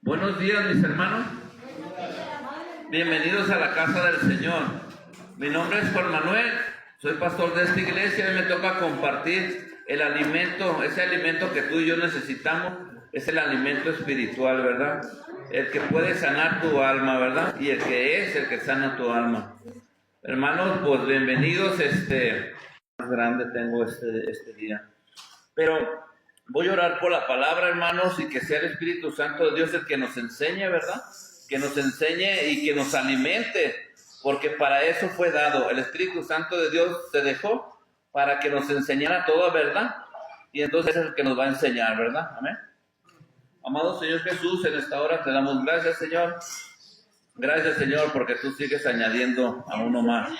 Buenos días, mis hermanos. Bienvenidos a la casa del Señor. Mi nombre es Juan Manuel, soy pastor de esta iglesia y me toca compartir el alimento, ese alimento que tú y yo necesitamos, es el alimento espiritual, ¿verdad? El que puede sanar tu alma, ¿verdad? Y el que es el que sana tu alma. Hermanos, pues bienvenidos, más grande tengo este día. Pero voy a orar por la palabra, hermanos, y que sea el Espíritu Santo de Dios el que nos enseñe, ¿verdad? Que nos enseñe y que nos alimente, porque para eso fue dado. El Espíritu Santo de Dios se dejó para que nos enseñara toda verdad, y entonces es el que nos va a enseñar, ¿verdad? Amén. Amado Señor Jesús, en esta hora te damos gracias, Señor. Gracias, Señor, porque tú sigues añadiendo a uno más.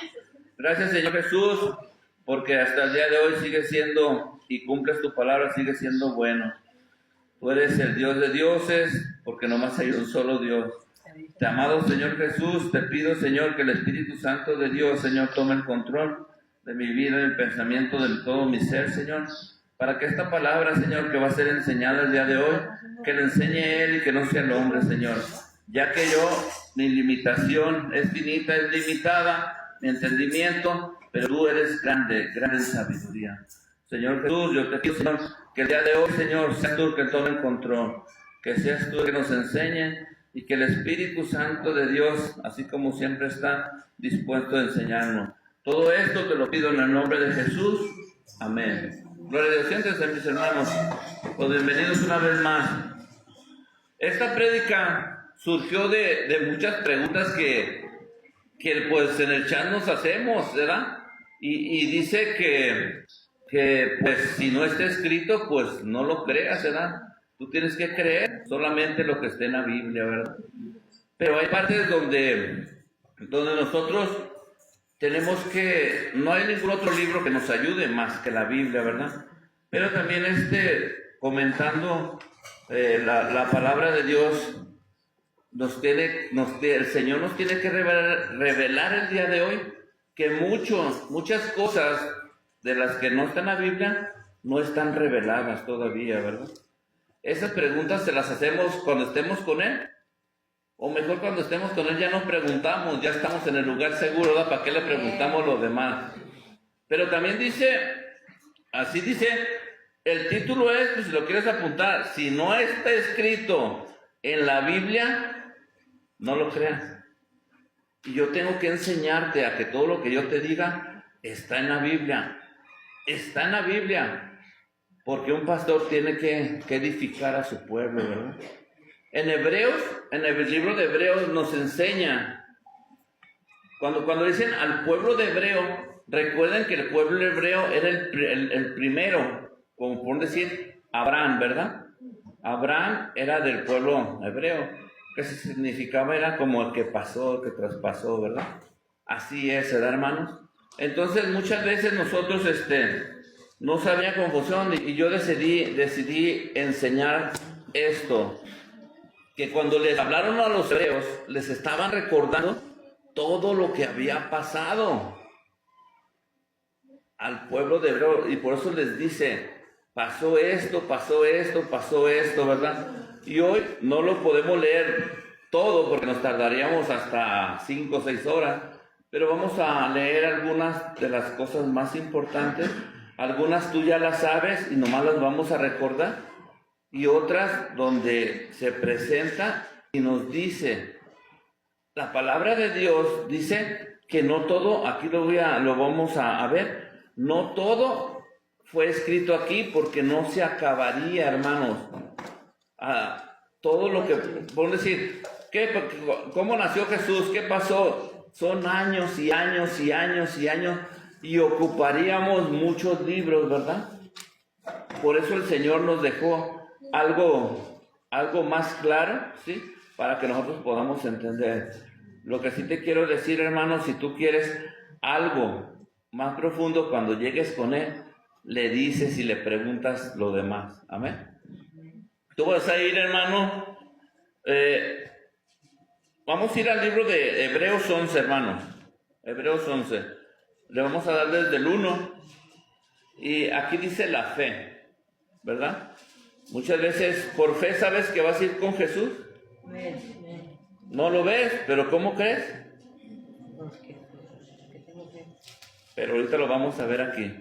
Gracias, Señor Jesús, porque hasta el día de hoy sigues siendo y cumples tu palabra, sigues siendo bueno. Tú eres el Dios de dioses, porque nomás hay un solo Dios. Te amado Señor Jesús, te pido, Señor, que el Espíritu Santo de Dios, Señor, tome el control de mi vida, del pensamiento, de todo mi ser, Señor, para que esta palabra, Señor, que va a ser enseñada el día de hoy, que le enseñe Él y que no sea el hombre, Señor. Ya que yo, mi limitación es finita, es limitada, mi entendimiento, pero tú eres grande, grande en sabiduría. Señor Jesús, yo te pido, Señor, que el día de hoy, Señor, seas tú el que tome el control, que seas tú el que nos enseñe y que el Espíritu Santo de Dios, así como siempre está dispuesto a enseñarnos. Todo esto te lo pido en el nombre de Jesús. Amén. Gloria a Dios. Siéntense, mis hermanos. Pues bienvenidos una vez más. Esta prédica surgió de muchas preguntas que pues en el chat nos hacemos, ¿verdad? Y dice que pues si no está escrito, pues no lo creas, ¿verdad? Tú tienes que creer solamente lo que esté en la Biblia, ¿verdad? Pero hay partes donde nosotros tenemos que, no hay ningún otro libro que nos ayude más que la Biblia, ¿verdad? Pero también comentando la palabra de Dios, el Señor nos tiene que revelar el día de hoy que muchas cosas de las que no están en la Biblia no están reveladas todavía, ¿verdad? Esas preguntas se las hacemos cuando estemos con Él, o mejor cuando estemos con Él ya no preguntamos, ya estamos en el lugar seguro, ¿verdad? ¿Para qué le preguntamos lo demás? Pero también así dice, el título es, pues si lo quieres apuntar, si no está escrito en la Biblia, no lo creas. Y yo tengo que enseñarte a que todo lo que yo te diga está en la Biblia. Está en la Biblia. Porque un pastor tiene que edificar a su pueblo, ¿verdad? En Hebreos, en el libro de Hebreos nos enseña, cuando dicen al pueblo de Hebreo, recuerden que el pueblo hebreo era el primero, como por decir Abraham, ¿verdad? Abraham era del pueblo hebreo, que significaba era como el que pasó, el que traspasó, ¿verdad? Así es, ¿verdad, hermanos? Entonces muchas veces nosotros no sabía confusión y yo decidí enseñar esto, que cuando les hablaron a los hebreos, les estaban recordando todo lo que había pasado al pueblo de hebreo, y por eso les dice, pasó esto, ¿verdad? Y hoy no lo podemos leer todo porque nos tardaríamos hasta 5 o 6 horas, pero vamos a leer algunas de las cosas más importantes. Algunas tú ya las sabes y nomás las vamos a recordar, y otras donde se presenta y nos dice, la palabra de Dios dice que no todo, aquí lo vamos a ver, no todo fue escrito aquí porque no se acabaría, hermanos. Todo lo que, por decir, ¿cómo nació Jesús? ¿Qué pasó? Son años y años y años y años, y ocuparíamos muchos libros, ¿verdad? Por eso el Señor nos dejó algo más claro, ¿sí? Para que nosotros podamos entender. Lo que sí te quiero decir, hermano, si tú quieres algo más profundo, cuando llegues con Él, le dices y le preguntas lo demás. Amén. Tú vas a ir, hermano, vamos a ir al libro de Hebreos 11, hermanos. Hebreos 11. Le vamos a dar desde el 1. Y aquí dice la fe, ¿verdad? Muchas veces por fe sabes que vas a ir con Jesús. No lo ves, pero ¿cómo crees? Pero ahorita lo vamos a ver aquí.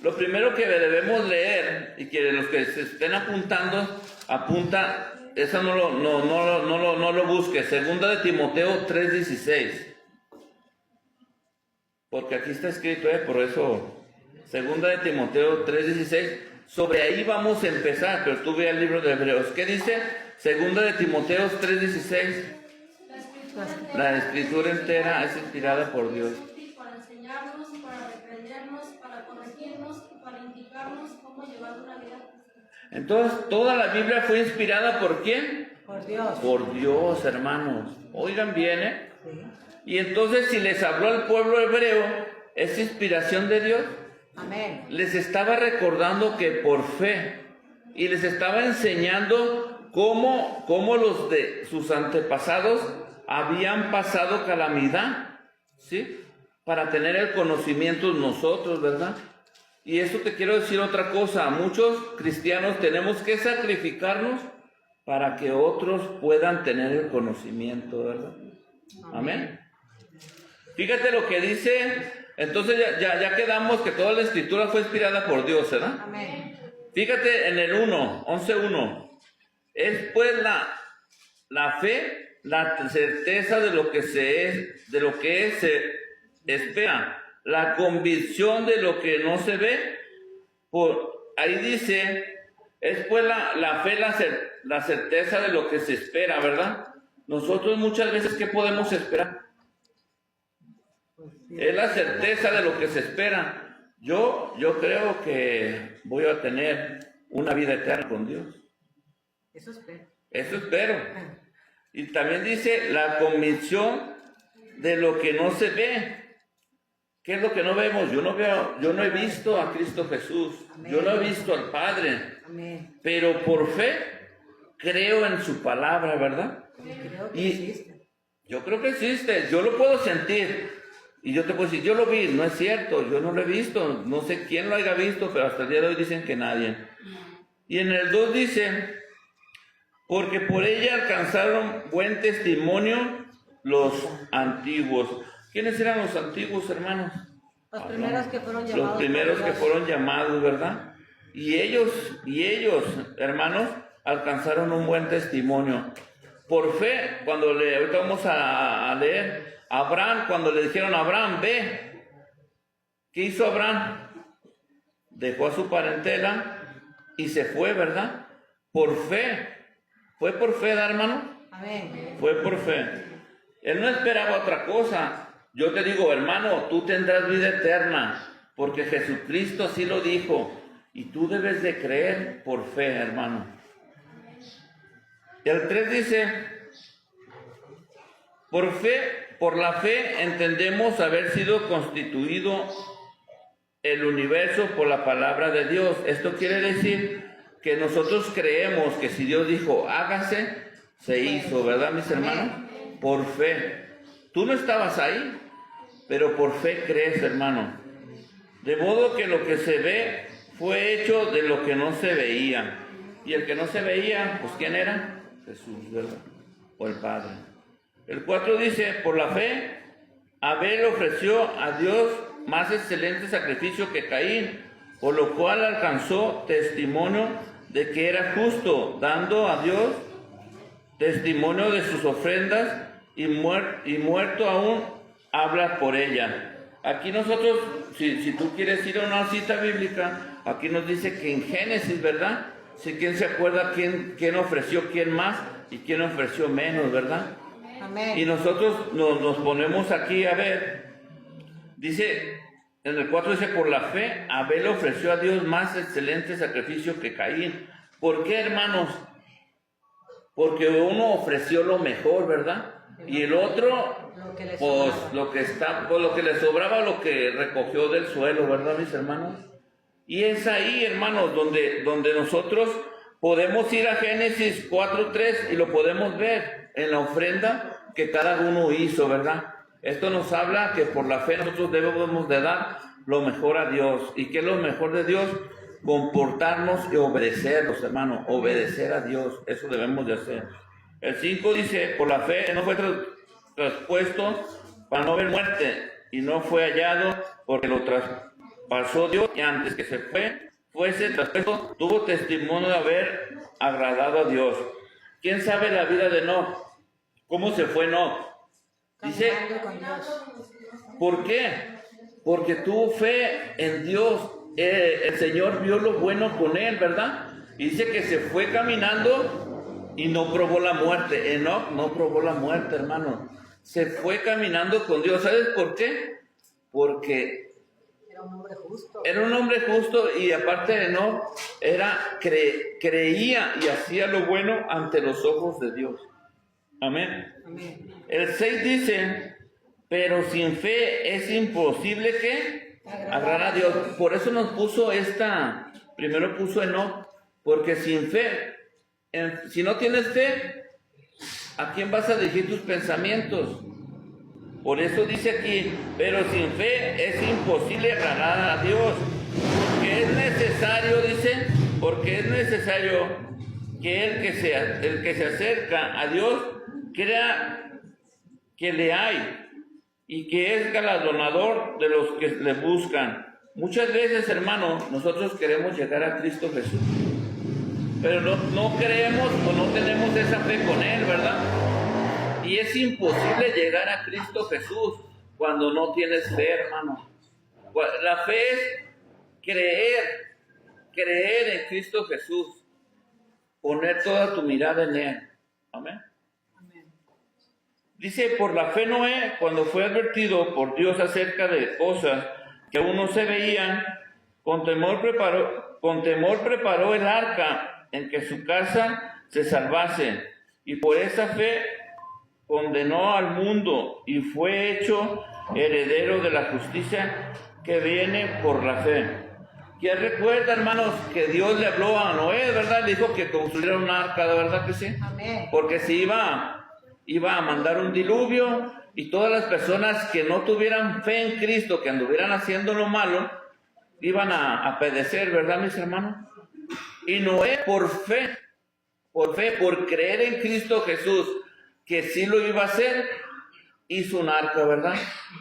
Lo primero que debemos leer, y que los que se estén apuntando, apunta, eso no lo busque, segunda de Timoteo 3:16. Porque aquí está escrito, por eso, segunda de Timoteo 3:16, sobre ahí vamos a empezar, pero tú ve el libro de Hebreos. ¿Qué dice? Segunda de Timoteo 3:16. La escritura entera es inspirada por Dios. Para enseñarnos, para reprendernos, para corregirnos y para indicarnos cómo llevar una vida. Entonces, toda la Biblia fue inspirada ¿por quién? Por Dios. Por Dios, hermanos. Oigan bien, ¿eh? Sí. Y entonces, si les habló al pueblo hebreo, ¿es inspiración de Dios? Amén. Les estaba recordando que por fe, y les estaba enseñando cómo los de sus antepasados habían pasado calamidad, ¿sí? Para tener el conocimiento nosotros, ¿verdad? Y eso te quiero decir otra cosa, muchos cristianos tenemos que sacrificarnos para que otros puedan tener el conocimiento, ¿verdad? Amén. Fíjate lo que dice, entonces ya quedamos que toda la escritura fue inspirada por Dios, ¿verdad? Amén. Fíjate en el 11:1, es pues la fe, la certeza de lo que se espera, la convicción de lo que no se ve. Ahí dice, es pues la fe, la certeza de lo que se espera, ¿verdad? Nosotros muchas veces, ¿qué podemos esperar? Es la certeza de lo que se espera. Yo creo que voy a tener una vida eterna con Dios. Eso espero. Eso espero. Y también dice la convicción de lo que no se ve. ¿Qué es lo que no vemos? Yo no he visto a Cristo Jesús. Amén. Yo no he visto al Padre. Amén. Pero por fe creo en su palabra, ¿verdad? Creo que Y existe. yo creo que existe. Yo lo puedo sentir. Y yo te puedo decir, yo lo vi. No es cierto. Yo no lo he visto. No sé quién lo haya visto, pero hasta el día de hoy dicen que nadie. Y en el 2 dice, porque por ella alcanzaron buen testimonio los antiguos. ¿Quiénes eran los antiguos, hermanos? Los primeros que fueron llamados. Los primeros que fueron llamados, ¿verdad? Y ellos, hermanos, alcanzaron un buen testimonio. Por fe, ahorita vamos a leer, Abraham, cuando le dijeron a Abraham, ve, ¿qué hizo Abraham? Dejó a su parentela y se fue, ¿verdad? Por fe. ¿Fue por fe, hermano? Amén. Fue por fe. Él no esperaba otra cosa. Yo te digo, hermano, tú tendrás vida eterna, porque Jesucristo así lo dijo, y tú debes de creer por fe, hermano. El 3 dice, por la fe entendemos haber sido constituido el universo por la palabra de Dios. Esto quiere decir que nosotros creemos que si Dios dijo, hágase, se hizo, ¿verdad, mis hermanos? Por fe. Tú no estabas ahí, pero por fe crees, hermano. De modo que lo que se ve fue hecho de lo que no se veía. Y el que no se veía, pues ¿quién era? Jesús, ¿verdad? O el Padre. El 4 dice, por la fe, Abel ofreció a Dios más excelente sacrificio que Caín, por lo cual alcanzó testimonio de que era justo, dando a Dios testimonio de sus ofrendas, y muerto aún habla por ella. Aquí nosotros, si tú quieres ir a una cita bíblica, aquí nos dice que en Génesis, ¿verdad? Si quién se acuerda quién ofreció quién más y quién ofreció menos, ¿verdad? Amén. Y nosotros nos ponemos aquí a ver, dice, en el 4 dice, por la fe, Abel ofreció a Dios más excelente sacrificio que Caín. ¿Por qué, hermanos? Porque uno ofreció lo mejor, ¿verdad? Y el otro, pues lo que le sobraba, lo que recogió del suelo, ¿verdad, mis hermanos? Y es ahí, hermanos, donde nosotros podemos ir a Génesis 4:3 y lo podemos ver en la ofrenda que cada uno hizo, ¿verdad? Esto nos habla que por la fe nosotros debemos de dar lo mejor a Dios. ¿Y qué es lo mejor de Dios? Comportarnos y obedecerlos, hermano. Obedecer a Dios, eso debemos de hacer. El 5 dice, por la fe no fue traspuesto para no ver muerte, y no fue hallado porque lo traspasó Dios, y antes que fuese traspuesto, tuvo testimonio de haber agradado a Dios. ¿Quién sabe la vida de Enoc? ¿Cómo se fue Enoc? Dice, Caminando con Dios. ¿por qué? Porque tuvo fe en Dios. El Señor vio lo bueno con él, ¿verdad? Y dice que se fue caminando y no probó la muerte. Enoc no probó la muerte, hermano. Se fue caminando con Dios. ¿Sabes por qué? Porque Era un hombre justo. era un hombre justo, y aparte de no, creía y hacía lo bueno ante los ojos de Dios. Amén. Amén. El 6 dice, pero sin fe es imposible que agradar a Dios. Por eso nos puso primero puso Enoc, porque sin fe, si no tienes fe, ¿a quién vas a dirigir tus pensamientos? Por eso dice aquí, pero sin fe es imposible agradar a Dios. Que es necesario, dice, porque es necesario que el que se acerca a Dios crea que le hay y que es galardonador de los que le buscan. Muchas veces, hermano, nosotros queremos llegar a Cristo Jesús, pero no creemos o no tenemos esa fe con Él, ¿verdad? Y es imposible llegar a Cristo Jesús cuando no tienes fe, hermano. La fe es creer en Cristo Jesús, poner toda tu mirada en Él. Amén. Amén. Dice, por la fe Noé, cuando fue advertido por Dios acerca de cosas que aún no se veían, con temor preparó el arca en que su casa se salvase, y por esa fe condenó al mundo y fue hecho heredero de la justicia que viene por la fe. ¿Quién recuerda, hermanos, que Dios le habló a Noé, verdad? Le dijo que construyera un arca, ¿de verdad que sí? Amén. Porque se iba a mandar un diluvio, y todas las personas que no tuvieran fe en Cristo, que anduvieran haciendo lo malo, iban a perecer, ¿verdad, mis hermanos? Y Noé, por creer en Cristo Jesús, que sí lo iba a hacer, hizo un arca, ¿verdad?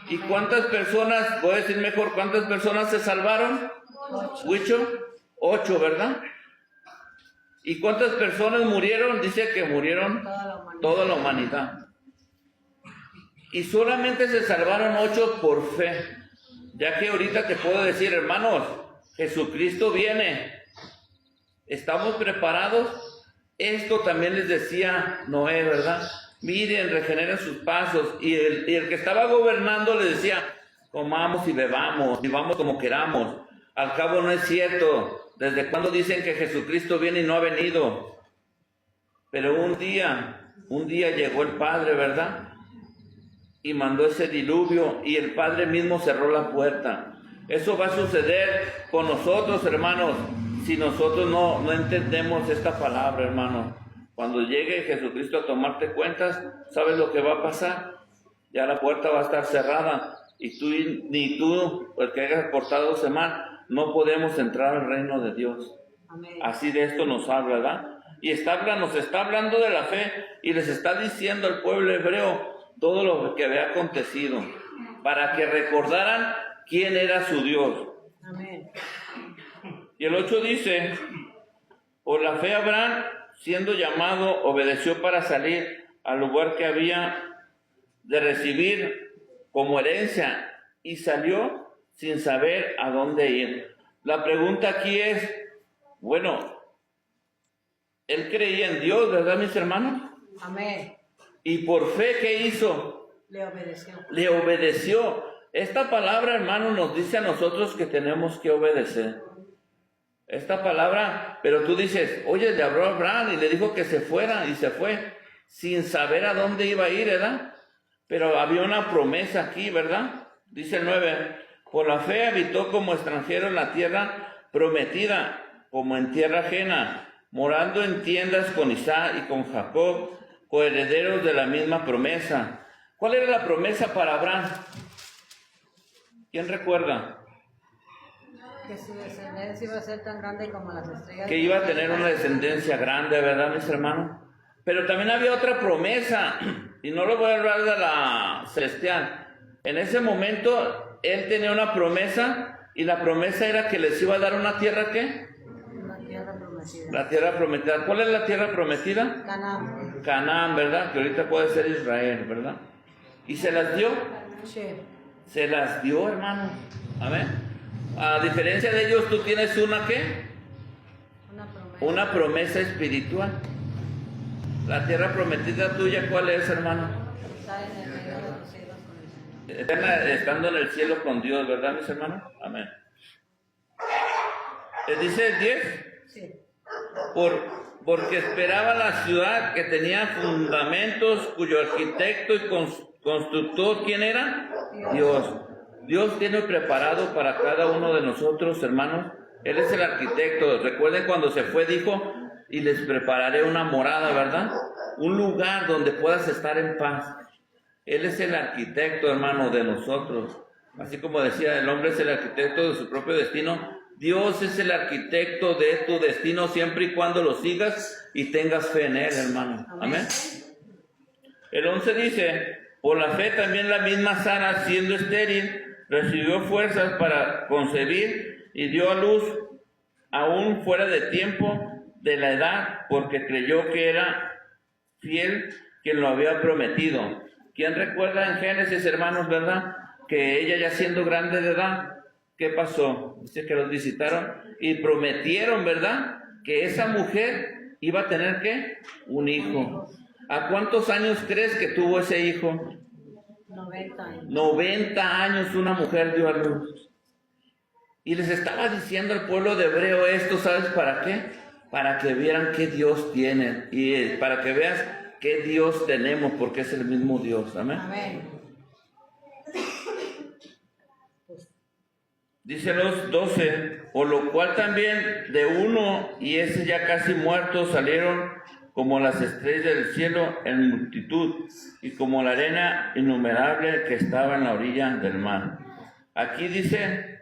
¿Y cuántas personas, voy a decir mejor, cuántas personas se salvaron? 8, ¿verdad? ¿Y cuántas personas murieron? Dice que murieron toda la humanidad. Y solamente se salvaron 8 por fe. Ya que ahorita te puedo decir, hermanos, Jesucristo viene. ¿Estamos preparados? Esto también les decía Noé, ¿verdad? Miren, regeneren sus pasos. Y el que estaba gobernando le decía, comamos y bebamos, vivamos como queramos. Al cabo no es cierto. ¿Desde cuándo dicen que Jesucristo viene y no ha venido? Pero un día llegó el Padre, ¿verdad? Y mandó ese diluvio, y el Padre mismo cerró la puerta. Eso va a suceder con nosotros, hermanos, si nosotros no entendemos esta palabra, hermanos. Cuando llegue Jesucristo a tomarte cuentas, ¿sabes lo que va a pasar? Ya la puerta va a estar cerrada, y ni tú, el que hayas portado mal, no podemos entrar al reino de Dios. Amén. Así de esto nos habla, ¿verdad? Y nos está hablando de la fe, y les está diciendo al pueblo hebreo todo lo que había acontecido, para que recordaran quién era su Dios. Amén. Y el 8 dice, por la fe Abraham, siendo llamado, obedeció para salir al lugar que había de recibir como herencia, y salió sin saber a dónde ir. La pregunta aquí es, bueno, él creía en Dios, ¿verdad, mis hermanos? Amén. Y por fe, ¿qué hizo? Le obedeció. Le obedeció. Esta palabra, hermano, nos dice a nosotros que tenemos que obedecer. Esta palabra, pero tú dices, oye, le habló a Abraham y le dijo que se fuera, y se fue, sin saber a dónde iba a ir, ¿verdad? Pero había una promesa aquí, ¿verdad? Dice el 9, por la fe habitó como extranjero en la tierra prometida, como en tierra ajena, morando en tiendas con Isaac y con Jacob, coherederos de la misma promesa. ¿Cuál era la promesa para Abraham? ¿Quién recuerda? Que su descendencia iba a ser tan grande como las estrellas. Que iba a tener una descendencia grande, ¿verdad, mis hermanos? Pero también había otra promesa, y no lo voy a hablar de la celestial. En ese momento, él tenía una promesa, y la promesa era que les iba a dar una tierra, ¿qué? La tierra prometida. La tierra prometida. ¿Cuál es la tierra prometida? Canaán. Canaán, ¿verdad? Que ahorita puede ser Israel, ¿verdad? ¿Y se las dio? Sí. Se las dio, hermano. Amén. A diferencia de ellos, tú tienes una, ¿qué? Una promesa. Una promesa espiritual. La tierra prometida tuya, ¿cuál es, hermano? Está en el medio de los cielos con el Señor. Eterna, estando en el cielo con Dios, ¿verdad, mis hermanos? Amén. Dice el 10, Sí. porque esperaba la ciudad que tenía fundamentos, cuyo arquitecto y constructor, ¿quién era? Dios. Dios tiene preparado para cada uno de nosotros, hermanos. Él es el arquitecto. Recuerden cuando se fue, dijo, y les prepararé una morada, ¿verdad? Un lugar donde puedas estar en paz. Él es el arquitecto, hermano, de nosotros. Así como decía, el hombre es el arquitecto de su propio destino. Dios es el arquitecto de tu destino siempre y cuando lo sigas y tengas fe en Él, hermano. Amén. El 11 dice, por la fe también la misma Sara, siendo estéril, recibió fuerzas para concebir y dio a luz aún fuera de tiempo de la edad, porque creyó que era fiel quien lo había prometido. ¿Quién recuerda en Génesis, hermanos, verdad? Que ella ya siendo grande de edad, ¿qué pasó? Dice que los visitaron y prometieron, ¿verdad? Que esa mujer iba a tener, ¿qué? Un hijo. ¿A cuántos años crees que tuvo ese hijo? 90 años. 90 años una mujer dio a luz. Y les estaba diciendo al pueblo de hebreo esto, ¿sabes para qué? Para que vieran qué Dios tiene y para que veas qué Dios tenemos, porque es el mismo Dios. Amén. Amén. Dice los 12, por lo cual también de uno y ese ya casi muerto salieron como las estrellas del cielo en multitud y como la arena innumerable que estaba en la orilla del mar. Aquí dice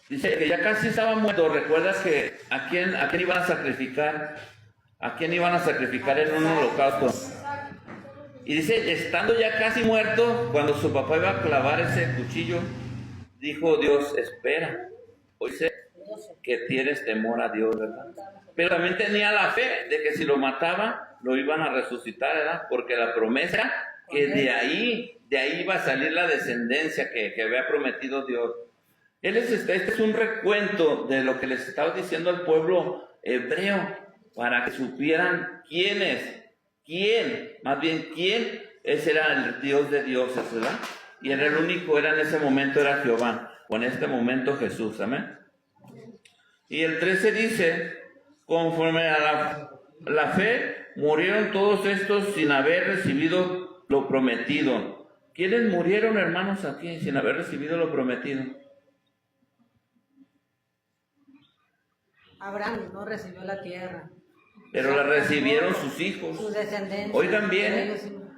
que ya casi estaba muerto. ¿Recuerdas que a quién iban a sacrificar? ¿A quién iban a sacrificar en un holocausto? Y dice, estando ya casi muerto, cuando su papá iba a clavar ese cuchillo, dijo Dios, espera, hoy sé que tienes temor a Dios, ¿verdad? Pero también tenía la fe de que si lo mataba, lo iban a resucitar, ¿verdad? Porque la promesa, que de ahí iba a salir la descendencia que había prometido Dios. Este es un recuento de lo que les estaba diciendo al pueblo hebreo, para que supieran quién ese era el Dios de dioses, ¿verdad? Y era el único, en ese momento era Jehová, o en este momento Jesús, amén. Y el 13 dice, conforme a la fe, murieron todos estos sin haber recibido lo prometido. ¿Quiénes murieron, hermanos, aquí sin haber recibido lo prometido? Abraham no recibió la tierra. Pero la recibieron sus hijos. Su descendencia. Oigan bien,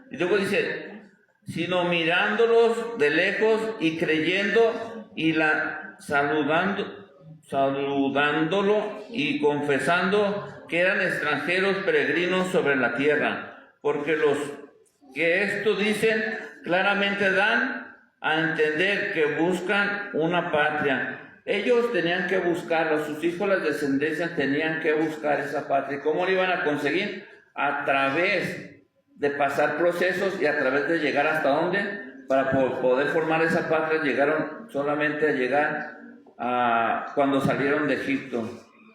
y luego dice, sino mirándolos de lejos y creyendo y saludándolo y confesando que eran extranjeros peregrinos sobre la tierra, porque los que esto dicen claramente dan a entender que buscan una patria. Ellos tenían que buscarlo, sus hijos, las descendencias tenían que buscar esa patria. ¿Cómo lo iban a conseguir? A través de pasar procesos y a través de llegar hasta dónde. Para poder formar esa patria llegaron solamente a llegar a cuando salieron de Egipto.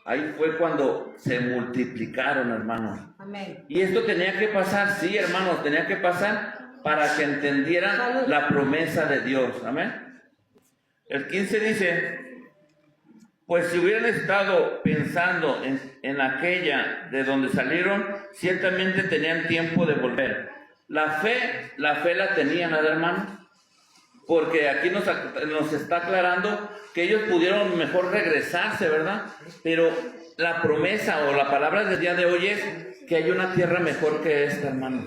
Ahí fue cuando se multiplicaron, hermanos. Amén. Y esto tenía que pasar, sí, hermanos, tenía que pasar para que entendieran la promesa de Dios. Amén. El 15 dice, pues si hubieran estado pensando en aquella de donde salieron, ciertamente tenían tiempo de volver. La fe la tenían, hermano, porque aquí nos está aclarando que ellos pudieron mejor regresarse, ¿verdad? Pero la promesa o la palabra del día de hoy es que hay una tierra mejor que esta, hermano.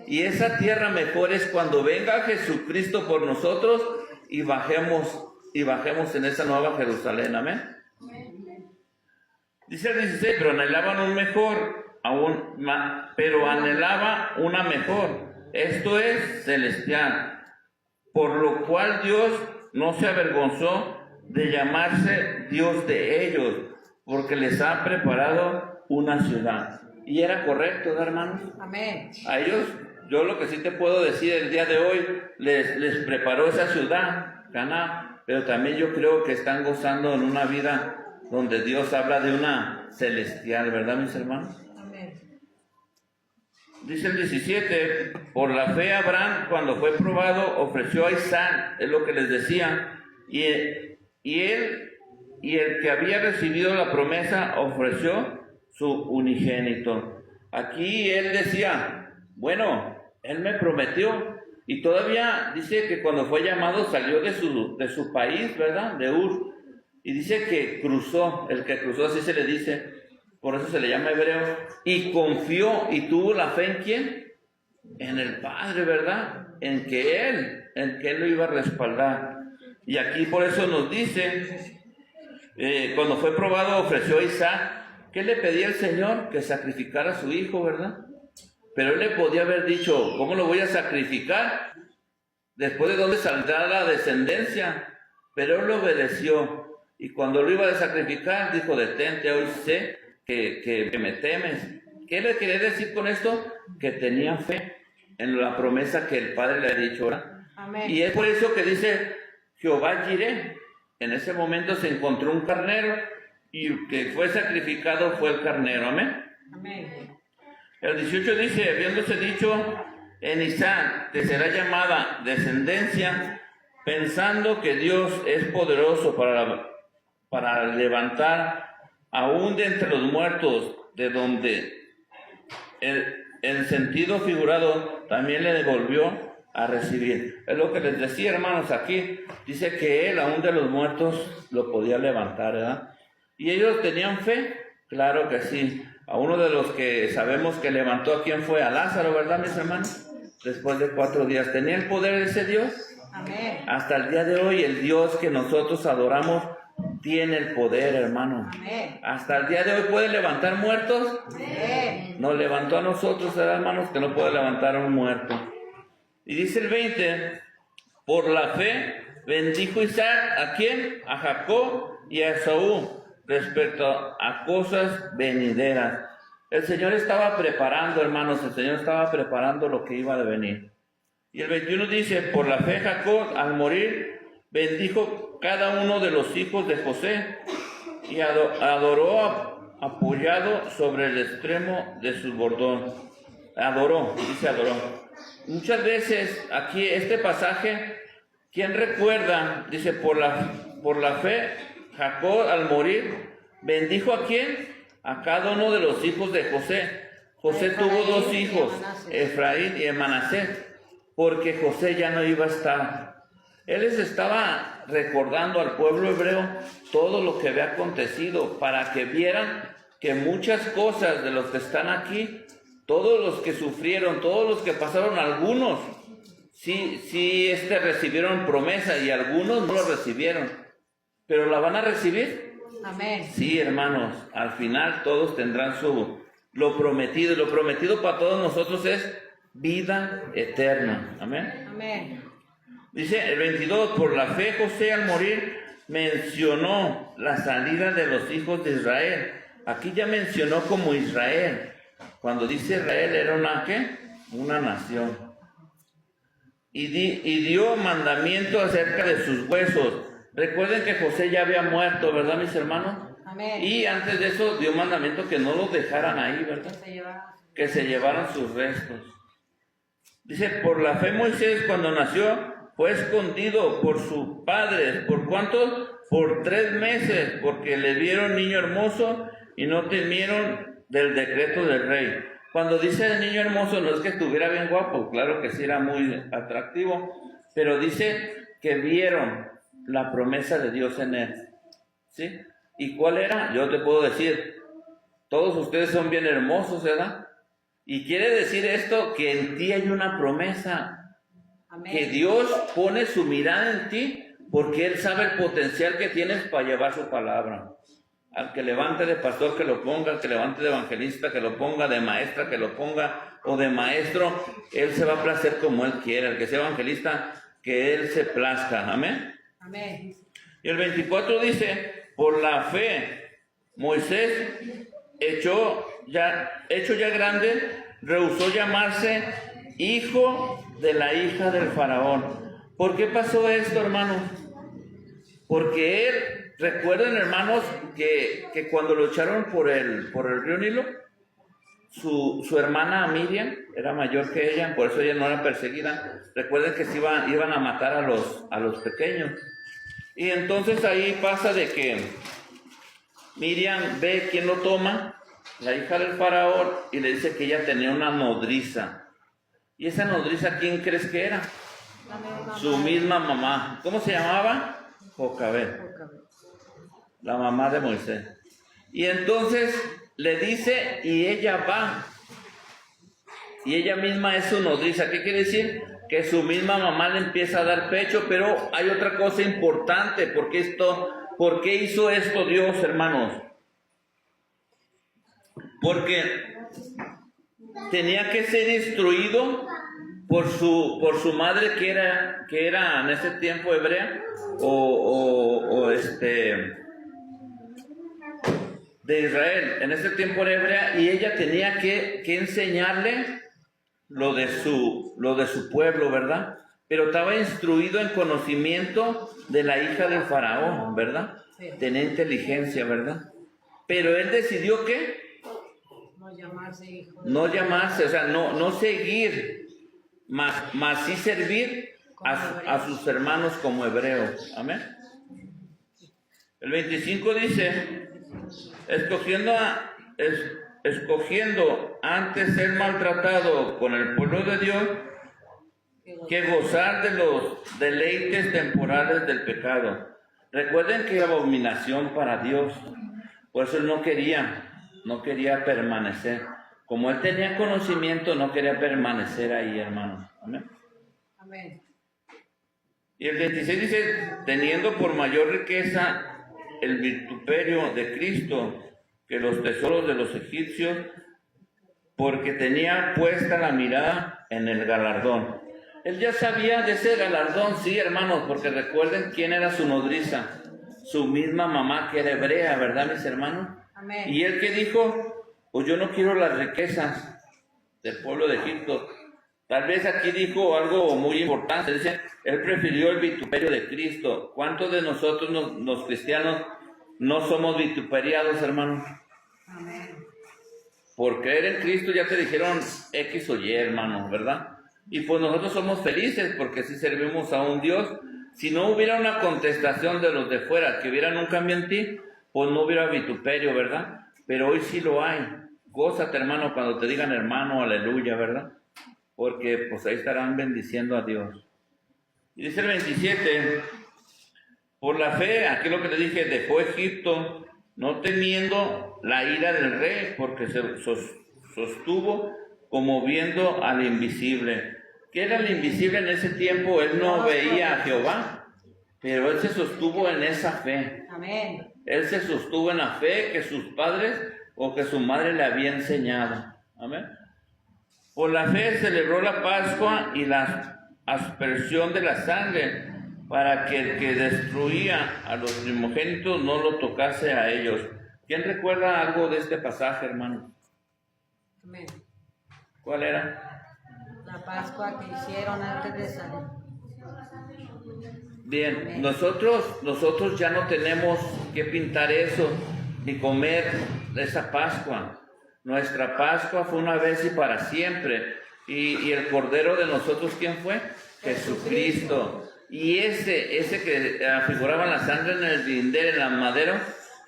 Y esa tierra mejor es cuando venga Jesucristo por nosotros y bajemos en esa nueva Jerusalén, amén. Dice el 16, pero anhelaban un mejor, pero anhelaba una mejor, esto es celestial, por lo cual Dios no se avergonzó de llamarse Dios de ellos, porque les ha preparado una ciudad. Y era correcto, ¿no, hermanos? Amén. A ellos, yo lo que sí te puedo decir el día de hoy, les preparó esa ciudad, Canaán, pero también yo creo que están gozando en una vida donde Dios habla de una celestial, ¿verdad, mis hermanos? Amén. Dice el 17, por la fe Abraham, cuando fue probado, ofreció a Isaac, es lo que les decía, y el que había recibido la promesa ofreció su unigénito. Aquí él decía, bueno, él me prometió, y todavía dice que cuando fue llamado salió de su país, ¿verdad? De Ur, y dice que cruzó, el que cruzó así se le dice, por eso se le llama hebreo, y confió y tuvo la fe en ¿quién? En el Padre, ¿verdad? En que Él lo iba a respaldar. Y aquí por eso nos dice, cuando fue probado ofreció a Isaac. ¿Qué le pedía el Señor? Que sacrificara a su hijo, ¿verdad? Pero él le podía haber dicho, ¿cómo lo voy a sacrificar? Después de dónde saldrá la descendencia. Pero él lo obedeció. Y cuando lo iba a sacrificar, dijo, detente, hoy sé que me temes. ¿Qué le quería decir con esto? Que tenía fe en la promesa que el Padre le ha dicho, ¿verdad? Amén. Y es por eso que dice, Jehová Jireh. En ese momento se encontró un carnero, y el que fue sacrificado fue el carnero, amén. Amén. El 18 dice, habiéndose dicho en Isaac, que será llamada descendencia, pensando que Dios es poderoso para levantar aún de entre los muertos, de donde en sentido figurado también le devolvió a recibir. Es lo que les decía, hermanos, aquí dice que él aún de los muertos lo podía levantar, ¿verdad? ¿Y ellos tenían fe? Claro que sí. A uno de los que sabemos que levantó, ¿a quién fue? A Lázaro, ¿verdad, mis hermanos? Después de 4 días. ¿Tenía el poder de ese Dios? Amén. Hasta el día de hoy, el Dios que nosotros adoramos tiene el poder, hermano. Amén. Hasta el día de hoy puede levantar muertos. Amén. Nos levantó a nosotros, hermanos, que no puede levantar a un muerto. Y dice el 20, por la fe bendijo Isaac, ¿a quién? A Jacob y a Esaú, respecto a cosas venideras. El Señor estaba preparando, hermanos, el Señor estaba preparando lo que iba a venir. Y el 21 dice, por la fe Jacob, al morir, bendijo cada uno de los hijos de José y adoró apoyado sobre el extremo de su bordón. Adoró. Muchas veces aquí este pasaje, ¿quién recuerda? Dice, por la fe, Jacob al morir, bendijo ¿a quién? A cada uno de los hijos de José. José tuvo 2 hijos, Efraín y Manasés, porque José ya no iba a estar. Él les estaba recordando al pueblo hebreo todo lo que había acontecido, para que vieran que muchas cosas de los que están aquí, todos los que sufrieron, todos los que pasaron, algunos sí recibieron promesa y algunos no lo recibieron, pero ¿la van a recibir? Amén. Sí, hermanos, al final todos tendrán lo prometido. Lo prometido para todos nosotros es vida eterna. Amén. Amén. Dice el 22, por la fe José al morir mencionó la salida de los hijos de Israel. Aquí ya mencionó como Israel. Cuando dice Israel era una nación. Y dio mandamiento acerca de sus huesos. Recuerden que José ya había muerto, ¿verdad, mis hermanos? Amén. Y antes de eso dio mandamiento que no los dejaran ahí, ¿verdad? Que se llevaran sus restos. Dice, por la fe Moisés cuando nació fue escondido por sus padres. ¿Por cuánto? Por 3 meses, porque le vieron niño hermoso y no temieron del decreto del rey. Cuando dice el niño hermoso, no es que estuviera bien guapo, claro que sí era muy atractivo, pero dice que vieron la promesa de Dios en él. ¿Sí? ¿Y cuál era? Yo te puedo decir, todos ustedes son bien hermosos, ¿verdad? Y quiere decir esto que en ti hay una promesa. Amén. Que Dios pone su mirada en ti porque Él sabe el potencial que tienes para llevar su palabra. Al que levante de pastor, que lo ponga. Al que levante de evangelista, que lo ponga. De maestra, que lo ponga. O de maestro, él se va a placer como él quiera. El que sea evangelista, que él se plazca. Amén. Amén. Y el 24 dice, por la fe, Moisés, hecho ya grande, rehusó llamarse hijo de la hija del faraón. ¿Por qué pasó esto, hermanos? Porque él, recuerden, hermanos, que cuando lo echaron por el río Nilo, su hermana Miriam era mayor que ella, por eso ella no era perseguida. Recuerden que iban a matar a los pequeños. Y entonces ahí pasa de que Miriam ve quién lo toma, la hija del faraón, y le dice que ella tenía una nodriza. ¿Y esa nodriza quién crees que era? Su misma mamá. ¿Cómo se llamaba? Jocabed, la mamá de Moisés. Y entonces le dice, y ella va. Y ella misma es su nodriza. ¿Qué quiere decir? Que su misma mamá le empieza a dar pecho. Pero hay otra cosa importante. ¿Por qué hizo esto Dios, hermanos? Porque tenía que ser instruido por su madre que era en ese tiempo hebrea de Israel. En ese tiempo era hebrea y ella tenía que enseñarle lo de su pueblo, ¿verdad? Pero estaba instruido en conocimiento de la hija del faraón, ¿verdad? Sí. Tenía inteligencia, ¿verdad? Pero él decidió que No llamarse hijo. no llamarse, o sea, no seguir, mas sí servir a sus hermanos como hebreos. Amén. El 25 dice, escogiendo antes ser maltratado con el pueblo de Dios que gozar de los deleites temporales del pecado. Recuerden que abominación para Dios, por eso él no quería permanecer. Como él tenía conocimiento, no quería permanecer ahí, hermanos. Amén. Amén. Y el 26 dice, teniendo por mayor riqueza el vituperio de Cristo que los tesoros de los egipcios, porque tenía puesta la mirada en el galardón. Él ya sabía de ese galardón, sí, hermanos, porque recuerden quién era su nodriza, su misma mamá que era hebrea, ¿verdad, mis hermanos? Amén. Y él que dijo, pues yo no quiero las riquezas del pueblo de Egipto. Tal vez aquí dijo algo muy importante, dice, él prefirió el vituperio de Cristo. ¿Cuántos de nosotros, los cristianos, no somos vituperiados, hermanos? Amén. Por creer en Cristo ya te dijeron X o Y, hermanos, ¿verdad? Y pues nosotros somos felices porque si servimos a un Dios. Si no hubiera una contestación de los de fuera, que hubieran un cambio en ti, pues no hubiera vituperio, ¿verdad? Pero hoy sí lo hay. Gózate, hermano, cuando te digan hermano, aleluya, ¿verdad? Porque pues ahí estarán bendiciendo a Dios. Y dice el 27, por la fe, aquí lo que le dije, dejó Egipto, no temiendo la ira del rey, porque se sostuvo como viendo al invisible. ¿Qué era el invisible en ese tiempo? Él no veía a Jehová, pero él se sostuvo en esa fe. Amén. Él se sostuvo en la fe que sus padres o que su madre le había enseñado. Amén. Por la fe celebró la Pascua y la aspersión de la sangre, para que el que destruía a los primogénitos no lo tocase a ellos. ¿Quién recuerda algo de este pasaje, hermano? Amén. ¿Cuál era? La Pascua que hicieron antes de salir. Bien, nosotros ya no tenemos que pintar eso ni comer esa Pascua. Nuestra Pascua fue una vez y para siempre. Y el Cordero de nosotros, ¿quién fue? Jesucristo. Y ese que figuraba la sangre en el dintel, en el madero,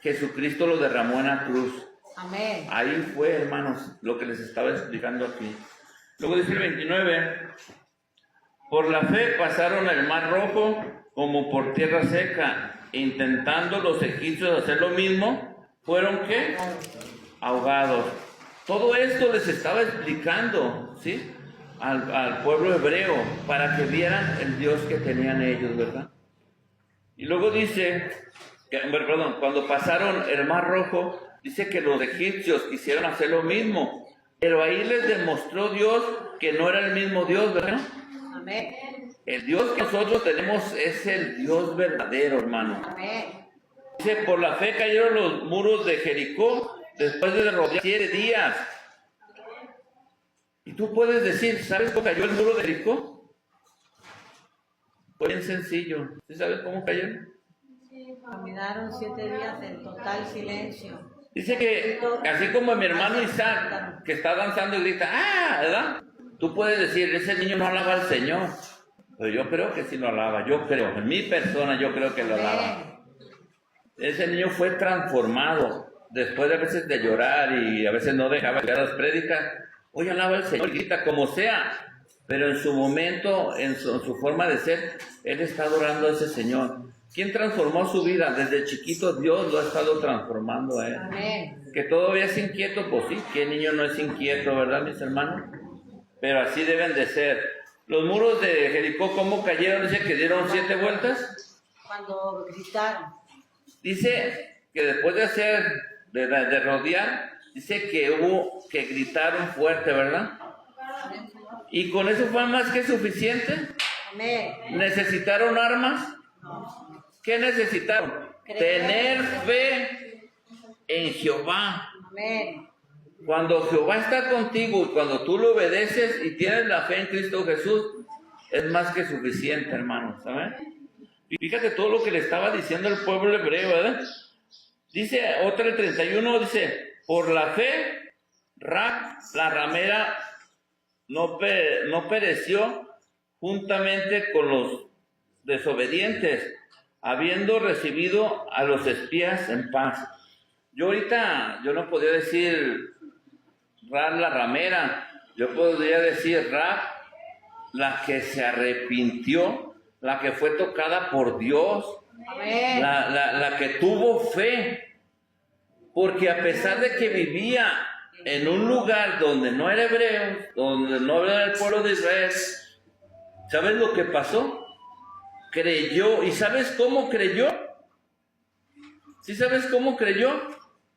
Jesucristo lo derramó en la cruz. Amén. Ahí fue, hermanos, lo que les estaba explicando aquí. Luego dice el 29, por la fe pasaron el mar rojo como por tierra seca, intentando los egipcios hacer lo mismo, ¿fueron qué? Ahogados. Todo esto les estaba explicando, ¿sí? Al pueblo hebreo, para que vieran el Dios que tenían ellos, ¿verdad? Y luego dice perdón, cuando pasaron el Mar Rojo, dice que los egipcios quisieron hacer lo mismo, pero ahí les demostró Dios que no era el mismo Dios, ¿verdad? Amén. El Dios que nosotros tenemos es el Dios verdadero, hermano. Amén. Dice, por la fe cayeron los muros de Jericó después de rodear 7 días. Y tú puedes decir, ¿sabes cómo cayó el muro de Jericó? Fue bien sencillo. ¿Sí sabes cómo cayó? Caminaron 7 días en total silencio. Dice que, así como mi hermano Isaac, que está danzando y grita, ¡ah! ¿Verdad? Tú puedes decir, ese niño no alaba al Señor. Pero yo creo que sí lo alaba. Yo creo, en mi persona yo creo que lo alaba. Ese niño fue transformado. Después de a veces de llorar y a veces no dejaba llegar a las prédicas, hoy alaba al Señor, grita como sea. Pero en su momento, en su forma de ser, él está adorando a ese Señor. ¿Quién transformó su vida? Desde chiquito Dios lo ha estado transformando a él. Amén. Que todavía es inquieto, pues sí, ¿qué niño no es inquieto, verdad, mis hermanos? Pero así deben de ser. Los muros de Jericó, ¿cómo cayeron? Dice que dieron 7 vueltas. Cuando gritaron. Dice que después de rodear, dice que gritaron fuerte, ¿verdad? Y con eso fue más que suficiente. Amén. ¿Necesitaron armas? No. ¿Qué necesitaron? Tener fe en Jehová. Amén. Cuando Jehová está contigo y cuando tú lo obedeces y tienes la fe en Cristo Jesús, es más que suficiente, hermano, ¿sabes? Y fíjate todo lo que le estaba diciendo el pueblo hebreo, ¿verdad? Dice, otra el 31, dice, por la fe, Rahab, la ramera, no pereció juntamente con los desobedientes, habiendo recibido a los espías en paz. Yo no podía decir Rahab la ramera, yo podría decir Rahab la que se arrepintió, la que fue tocada por Dios, la que tuvo fe, porque a pesar de que vivía en un lugar donde no era hebreo, donde no era el pueblo de Israel, ¿sabes lo que pasó? Creyó. ¿Y sabes cómo creyó? ¿Sí sabes cómo creyó?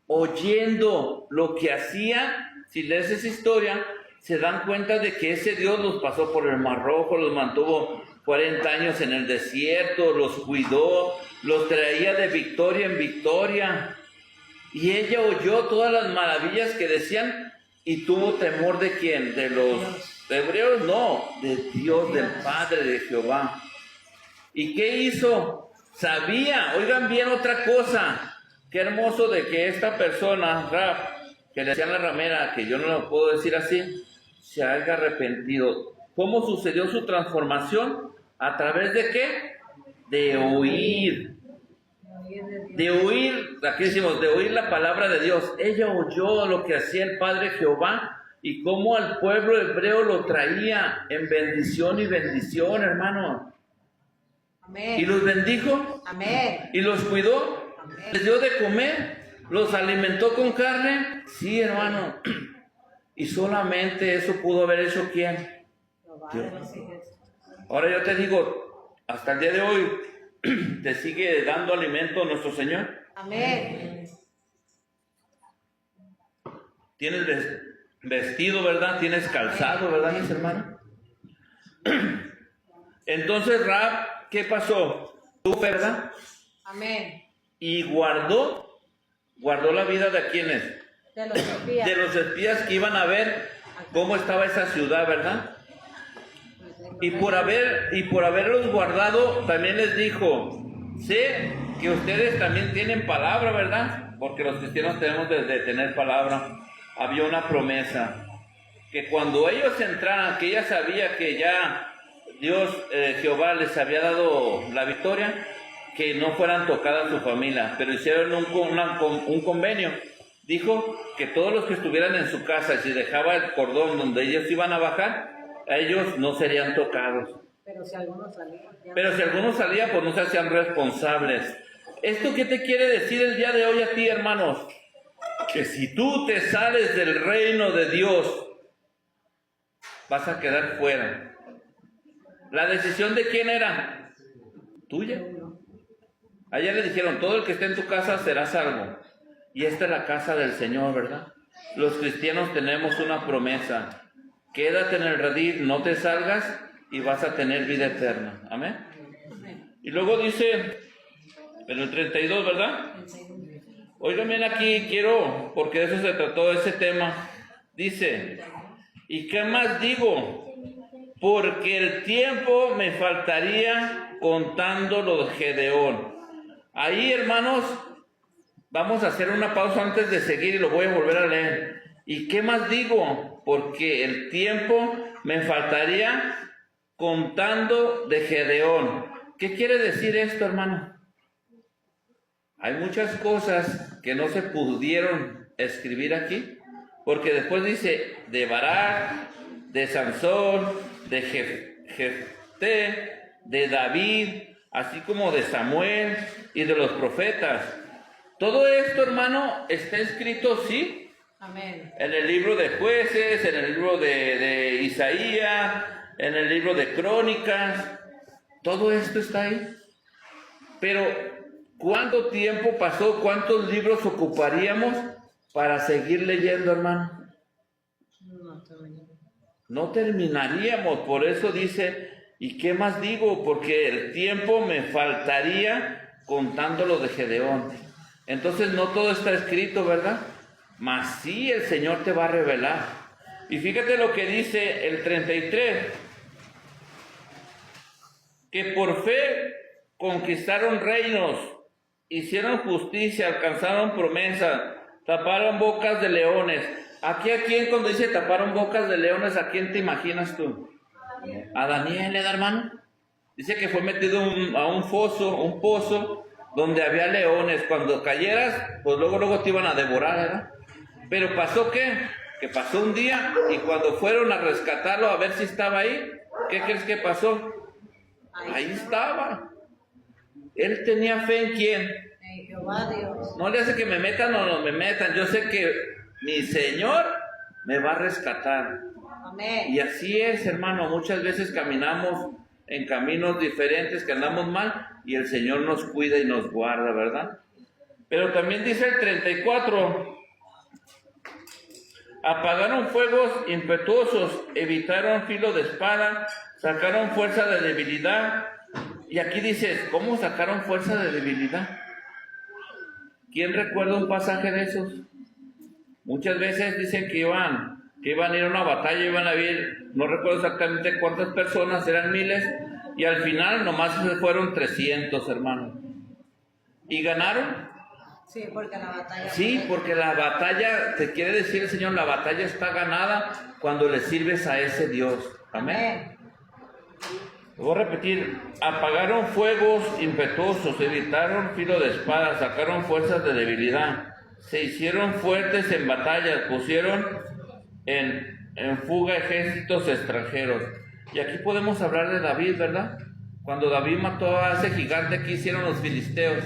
Oyendo lo que hacía. Si lees esa historia, se dan cuenta de que ese Dios los pasó por el Mar Rojo, los mantuvo 40 años en el desierto, los cuidó, los traía de victoria en victoria. Y ella oyó todas las maravillas que decían y tuvo temor ¿de quién? ¿De los hebreos? No, de Dios, del Padre, de Jehová. ¿Y qué hizo? Sabía, oigan bien otra cosa. Qué hermoso de que esta persona, Rahab, que le decían la ramera, que yo no lo puedo decir así, se haya arrepentido. ¿Cómo sucedió su transformación? ¿A través de qué? De oír. De oír, aquí decimos, de oír la palabra de Dios. Ella oyó lo que hacía el Padre Jehová y cómo al pueblo hebreo lo traía en bendición y bendición, hermano. Amén. Y los bendijo. Amén. Y los cuidó. Amén. Les dio de comer. Los alimentó con carne. Sí, hermano. Y solamente eso pudo haber hecho ¿quién? Dios. Ahora yo te digo, hasta el día de hoy, ¿te sigue dando alimento nuestro Señor? Amén. Tienes vestido, ¿verdad? Tienes calzado, ¿verdad, mis hermanos? Entonces, Rahab, ¿qué pasó? Tú, ¿verdad? Amén. Y guardó la vida de quienes? De los espías. De los espías que iban a ver cómo estaba esa ciudad, ¿verdad? Y por haberlos guardado, también les dijo, sé que ustedes también tienen palabra, ¿verdad? Porque los cristianos tenemos de tener palabra. Había una promesa, que cuando ellos entraran, que ella sabía que ya Dios, Jehová les había dado la victoria, que no fueran tocadas su familia, pero hicieron un convenio. Dijo que todos los que estuvieran en su casa, si dejaba el cordón donde ellos iban a bajar, a ellos no serían tocados. Pero si algunos salían, pues no se hacían responsables. ¿Esto qué te quiere decir el día de hoy a ti, hermanos? Que si tú te sales del reino de Dios, vas a quedar fuera. ¿La decisión de quién era? Tuya. Allá le dijeron, todo el que esté en tu casa será salvo. Y esta es la casa del Señor, ¿verdad? Los cristianos tenemos una promesa. Quédate en el redil, no te salgas y vas a tener vida eterna. Amén. Y luego dice, en el 32, ¿verdad? Oigan bien aquí, quiero, porque de eso se trató ese tema. Dice, ¿y qué más digo? Porque el tiempo me faltaría contando lo de Gedeón. Ahí, hermanos, vamos a hacer una pausa antes de seguir y lo voy a volver a leer. ¿Y qué más digo? Porque el tiempo me faltaría contando de Gedeón. ¿Qué quiere decir esto, hermano? Hay muchas cosas que no se pudieron escribir aquí, porque después dice de Barak, de Sansón, de Jefté, de David, así como de Samuel y de los profetas. Todo esto, hermano, está escrito, sí, Amén. en el libro de Jueces, en el libro de Isaías, en el libro de Crónicas. Todo esto está ahí. Pero, ¿cuánto tiempo pasó? ¿Cuántos libros ocuparíamos para seguir leyendo, hermano? No terminaríamos. Por eso dice, ¿y qué más digo? Porque el tiempo me faltaría contando lo de Gedeón. Entonces no todo está escrito, ¿verdad? Mas sí el Señor te va a revelar. Y fíjate lo que dice el 33. Que por fe conquistaron reinos, hicieron justicia, alcanzaron promesas, taparon bocas de leones. ¿A quién cuando dice taparon bocas de leones, a quién te imaginas tú? A Daniel, ¿verdad, hermano? Dice que fue metido a un pozo, donde había leones. Cuando cayeras, pues luego te iban a devorar, ¿verdad? Pero ¿pasó qué? Que pasó un día y cuando fueron a rescatarlo a ver si estaba ahí, ¿qué crees que pasó? Ahí estaba. Él tenía fe en quién. En Jehová Dios. No le hace que me metan o no me metan. Yo sé que mi Señor me va a rescatar. Amén. Y así es, hermano. Muchas veces caminamos en caminos diferentes, que andamos mal, y el Señor nos cuida y nos guarda, ¿verdad? Pero también dice el 34. Apagaron fuegos impetuosos, evitaron filo de espada, sacaron fuerza de debilidad. Y aquí dices, ¿cómo sacaron fuerza de debilidad? ¿Quién recuerda un pasaje de esos? Muchas veces dicen que iban a ir a una batalla, iban a ir, no recuerdo exactamente cuántas personas, eran miles, y al final nomás fueron 300, hermanos. ¿Y ganaron? Sí, porque la batalla. Sí, porque la batalla, te quiere decir el Señor, la batalla está ganada cuando le sirves a ese Dios. Amén. Voy a repetir, apagaron fuegos impetuosos, evitaron filo de espada, sacaron fuerzas de debilidad, se hicieron fuertes en batallas, pusieron en fuga ejércitos extranjeros. Y aquí podemos hablar de David, ¿verdad? Cuando David mató a ese gigante, ¿qué hicieron los filisteos?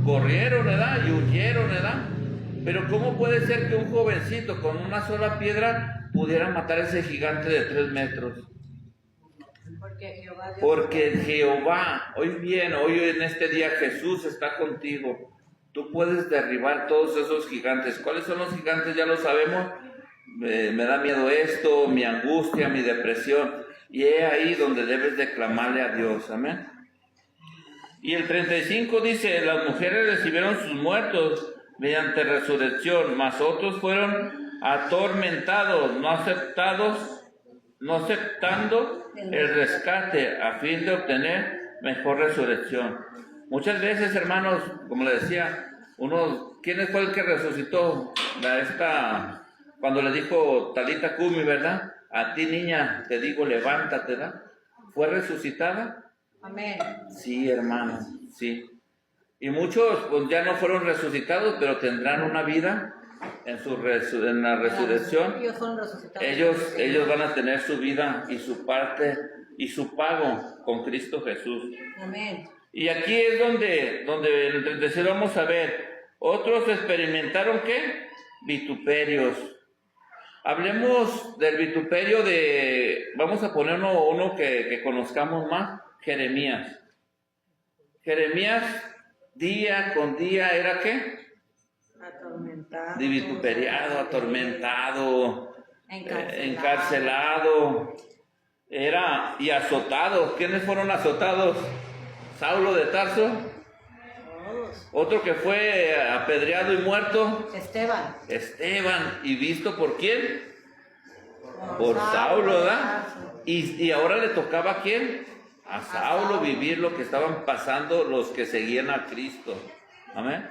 Corrieron, ¿verdad? Y huyeron, ¿verdad? Pero ¿cómo puede ser que un jovencito con una sola piedra pudiera matar a ese gigante de 3 metros? Porque Jehová, hoy en este día Jesús está contigo. Tú puedes derribar todos esos gigantes. ¿Cuáles son los gigantes? Ya lo sabemos. Me da miedo esto, mi angustia, mi depresión. Y es ahí donde debes de clamarle a Dios. Amén. Y el 35 dice, las mujeres recibieron sus muertos mediante resurrección, mas otros fueron atormentados, no aceptando el rescate a fin de obtener mejor resurrección. Muchas veces, hermanos, como le decía, ¿quién fue el que resucitó? Cuando le dijo Talita Cumi, ¿verdad? A ti, niña, te digo, levántate, ¿verdad? ¿Fue resucitada? Amén. Sí, hermano, sí. Y muchos pues ya no fueron resucitados, pero tendrán una vida en la resurrección. Ellos fueron resucitados. Ellos van a tener su vida y su parte y su pago con Cristo Jesús. Amén. Y aquí es donde en el 36 vamos a ver, otros experimentaron ¿qué? Vituperios. Hablemos del vituperio vamos a poner uno que conozcamos más, Jeremías. Jeremías día con día era ¿qué? Atormentado. Vituperiado, atormentado, encarcelado, y azotado. ¿Quiénes fueron azotados? Saulo de Tarso. Todos. Otro que fue apedreado y muerto, Esteban. Esteban. ¿Y visto por quién? Por Saulo, ¿verdad? Y ahora le tocaba ¿a quién? A Saulo vivir lo que estaban pasando los que seguían a Cristo. Amén.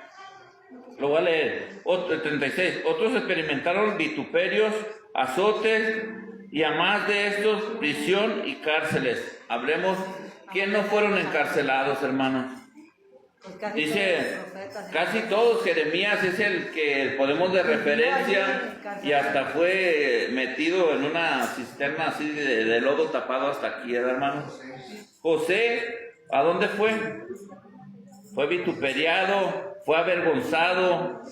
Lo voy a leer. El 36. Otros experimentaron vituperios, azotes, y a más de estos, prisión y cárceles. Hablemos, ¿quién no fueron encarcelados, hermanos? Pues casi Dice, todos los profetas, casi todos. Jeremías es el que podemos de referencia, y hasta fue metido en una cisterna así de lodo tapado hasta aquí, hermanos. José, ¿a dónde fue? Fue vituperiado, fue avergonzado,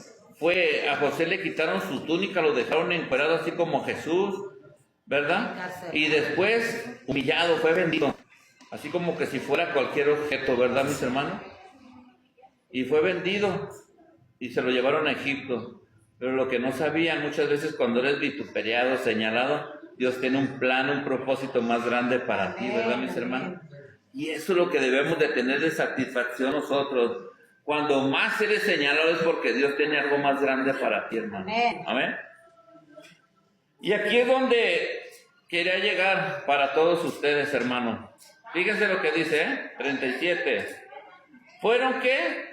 a José le quitaron su túnica, lo dejaron encuerado así como Jesús, ¿verdad? Y después humillado, fue vendido, así como que si fuera cualquier objeto, ¿verdad, mis hermanos? Y fue vendido y se lo llevaron a Egipto. Pero lo que no sabían muchas veces, cuando eres vituperiado, señalado, Dios tiene un plan, un propósito más grande para ti, ¿verdad, mis hermanos? Y eso es lo que debemos de tener de satisfacción nosotros. Cuando más eres señalado es porque Dios tiene algo más grande para ti, hermano. Amén. Y aquí es donde quería llegar para todos ustedes, hermano. Fíjense lo que dice, 37. ¿Fueron qué?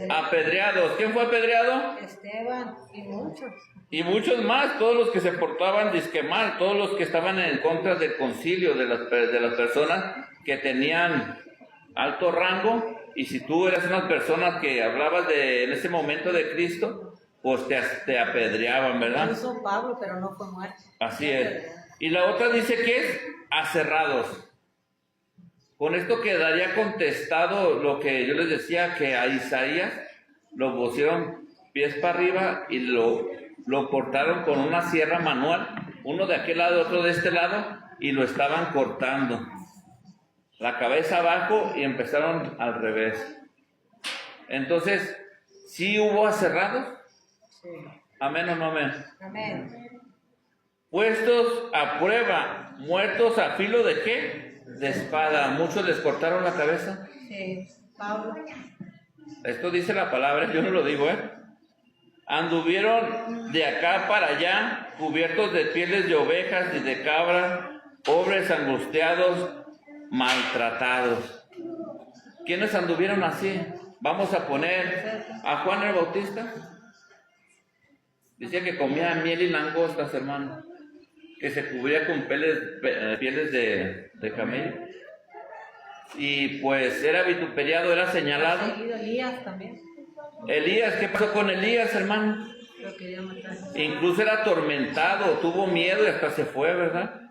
Apedreados. ¿Quién fue apedreado? Esteban y muchos. Y muchos más, todos los que se portaban disque mal, todos los que estaban en contra del concilio, de las personas que tenían alto rango. Y si tú eras una persona que hablabas en ese momento de Cristo, pues te apedreaban, ¿verdad? Lo hizo Pablo, pero no fue muerto. Así es. Y la otra dice que es aserrados. Con esto quedaría contestado lo que yo les decía, que a Isaías lo pusieron pies para arriba y lo cortaron con una sierra manual, uno de aquel lado, otro de este lado, y lo estaban cortando. La cabeza abajo y empezaron al revés. Entonces, ¿sí hubo aserrados? Sí. ¿Amén o no amén? Amén. Puestos a prueba, muertos a filo de ¿qué? De espada. Muchos les cortaron la cabeza. Sí, Pablo. Esto dice la palabra, yo no lo digo, Anduvieron de acá para allá, cubiertos de pieles de ovejas y de cabra, pobres, angustiados, maltratados. ¿Quiénes anduvieron así? Vamos a poner a Juan el Bautista. Decía que comía miel y langostas, hermano, que se cubría con pieles de camello. Y pues era vituperiado, era señalado. Elías también. Elías, ¿qué pasó con Elías, hermano? Lo quería matar. Incluso era atormentado, tuvo miedo y hasta se fue, ¿verdad?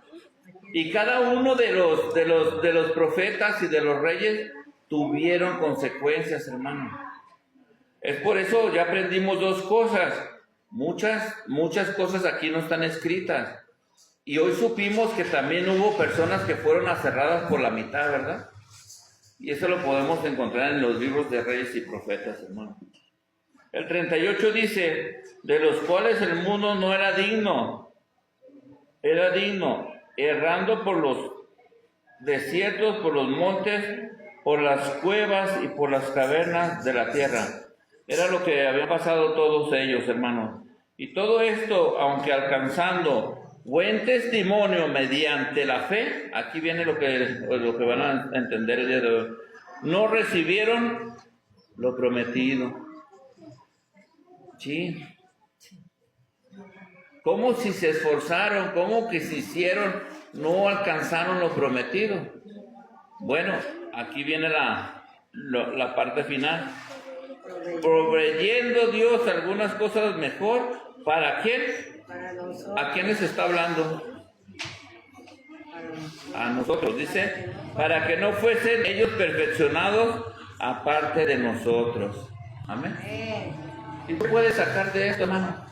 Y cada uno de los profetas y de los reyes tuvieron consecuencias, hermano. Es por eso ya aprendimos dos cosas. Muchas cosas aquí no están escritas. Y hoy supimos que también hubo personas que fueron aserradas por la mitad, ¿verdad? Y eso lo podemos encontrar en los libros de reyes y profetas, hermano. El 38 dice, de los cuales el mundo no era digno, errando por los desiertos, por los montes, por las cuevas y por las cavernas de la tierra. Era lo que habían pasado todos ellos, hermanos. Y todo esto, aunque alcanzando buen testimonio mediante la fe, aquí viene lo que van a entender el día de hoy, no recibieron lo prometido. Sí. ¿Cómo si se esforzaron? ¿Cómo que se hicieron? No alcanzaron lo prometido. Bueno, aquí viene la parte final. Proveyendo Dios algunas cosas mejor. ¿Para quién? Para nosotros. ¿A quiénes está hablando? A nosotros, dice, para que no fuesen ellos perfeccionados aparte de nosotros. Amén. ¿Y tú puedes sacar de esto, hermano?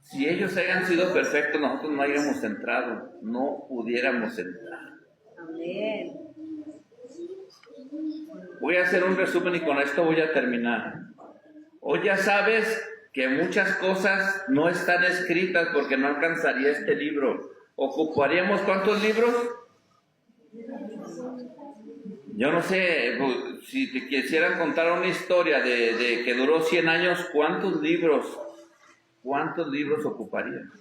Si ellos hayan sido perfectos, nosotros no hayamos entrado, no pudiéramos entrar. Amén. Voy a hacer un resumen y con esto voy a terminar. Hoy ya sabes que muchas cosas no están escritas porque no alcanzaría este libro. ¿Ocuparíamos cuántos libros? Yo no sé, si te quisieran contar una historia de que duró 100 años, ¿cuántos libros ocuparían?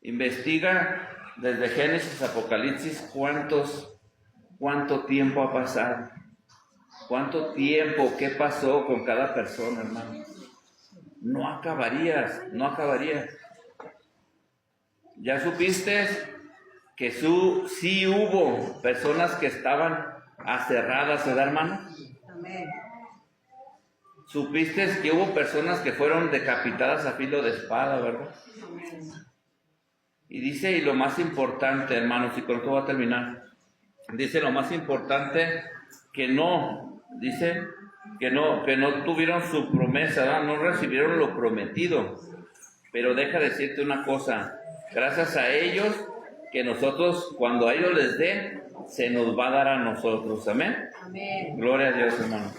Investiga desde Génesis, Apocalipsis, cuánto tiempo ha pasado. ¿Cuánto tiempo? ¿Qué pasó con cada persona, hermano? No acabarías. ¿Ya supiste que sí hubo personas que estaban aserradas, ¿verdad, hermano? Amén. ¿Supiste que hubo personas que fueron decapitadas a filo de espada, verdad? Amén. Y dice, y lo más importante, hermanos, y con esto voy a terminar, dice lo más importante, que no tuvieron su promesa, ¿verdad? No recibieron lo prometido. Pero deja decirte una cosa, gracias a ellos, que nosotros, cuando a ellos les dé, se nos va a dar a nosotros, amén. Amén. Gloria a Dios, hermano.